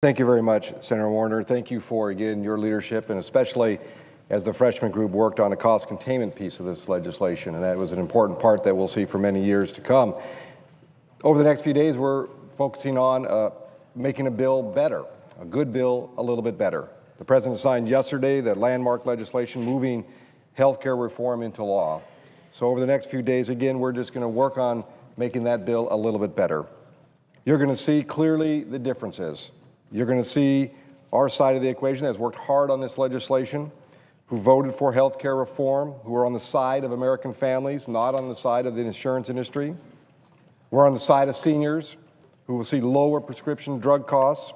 Thank you very much, Senator Warner. Thank you for, again, your leadership, and especially as the freshman group worked on a cost containment piece of this legislation, and that was an important part that we'll see for many years to come. Over the next few days, we're focusing on making a bill better, a good bill a little bit better. The President signed yesterday that landmark legislation moving health care reform into law. So over the next few days, again, we're just going to work on making that bill a little bit better. You're going to see clearly the differences. You're going to see our side of the equation that has worked hard on this legislation, who voted for health care reform, who are on the side of American families, not on the side of the insurance industry. We're on the side of seniors, who will see lower prescription drug costs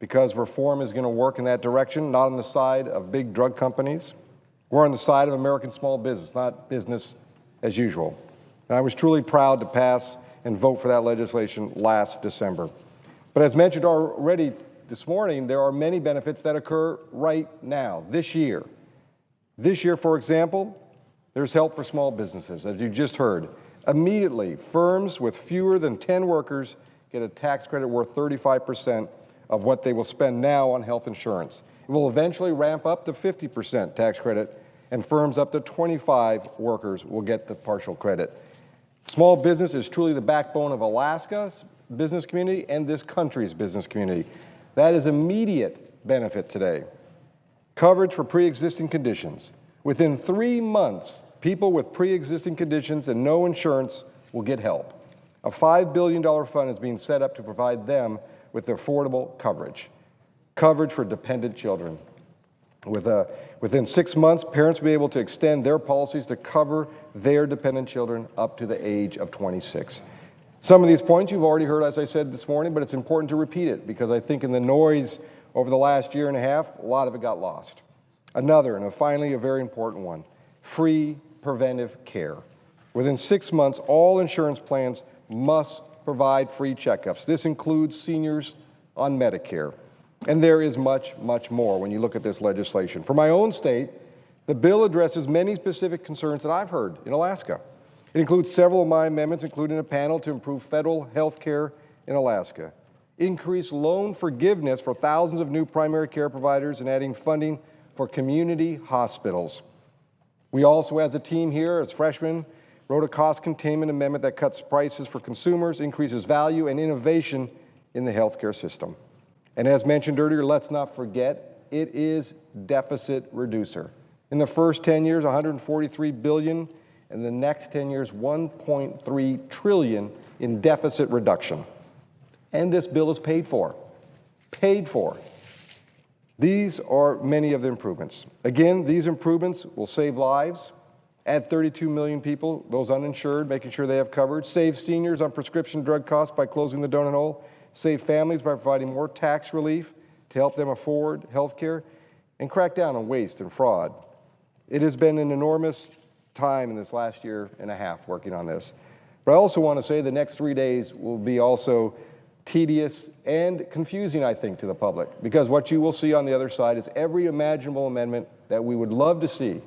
because reform is going to work in that direction, not on the side of big drug companies. We're on the side of American small business, not business as usual. And I was truly proud to pass and vote for that legislation last December. But as mentioned already this morning, there are many benefits that occur right now, this year. This year, for example, there's help for small businesses, as you just heard. Immediately, firms with fewer than 10 workers get a tax credit worth 35% of what they will spend now on health insurance. It will eventually ramp up to 50% tax credit, and firms up to 25 workers will get the partial credit. Small business is truly the backbone of Alaska's business community and this country's business community. That is immediate benefit today. Coverage for pre-existing conditions. Within 3 months, people with pre-existing conditions and no insurance will get help. A $5 billion fund is being set up to provide them with affordable coverage. Coverage for dependent children. Within 6 months, parents will be able to extend their policies to cover their dependent children up to the age of 26. Some of these points you've already heard, as I said this morning, but it's important to repeat it because I think in the noise over the last year and a half, a lot of it got lost. Another, and finally a very important one, free preventive care. Within 6 months, all insurance plans must provide free checkups. This includes seniors on Medicare. And there is much, much more when you look at this legislation. For my own state, the bill addresses many specific concerns that I've heard in Alaska. It includes several of my amendments, including a panel to improve federal health care in Alaska, increase loan forgiveness for thousands of new primary care providers, and adding funding for community hospitals. We also, as a team here, as freshmen, wrote a cost containment amendment that cuts prices for consumers, increases value and innovation in the healthcare system. And as mentioned earlier, let's not forget, it is deficit reducer. In the first 10 years, $143 billion. In the next 10 years, $1.3 trillion in deficit reduction. And this bill is paid for. Paid for. These are many of the improvements. Again, these improvements will save lives, add 32 million people, those uninsured, making sure they have coverage, save seniors on prescription drug costs by closing the donut hole, save families by providing more tax relief to help them afford health care, and crack down on waste and fraud. It has been an enormous time in this last year and a half working on this. But I also want to say the next 3 days will be also tedious and confusing, I think, to the public, because what you will see on the other side is every imaginable amendment that we would love to see.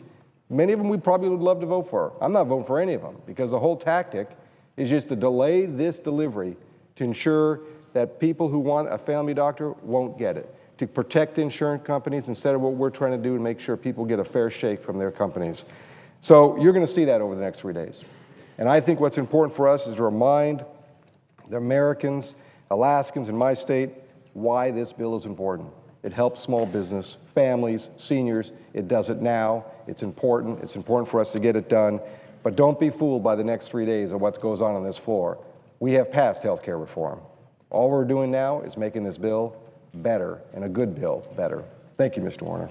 Many of them we probably would love to vote for. I'm not voting for any of them, because the whole tactic is just to delay this delivery to ensure that people who want a family doctor won't get it, to protect the insurance companies instead of what we're trying to do and make sure people get a fair shake from their companies. So you're going to see that over the next 3 days. And I think what's important for us is to remind the Americans, Alaskans in my state, why this bill is important. It helps small business, families, seniors. It does it now. It's important. It's important for us to get it done. But don't be fooled by the next 3 days of what goes on this floor. We have passed health care reform. All we're doing now is making this bill better, and a good bill better. Thank you, Mr. Warner.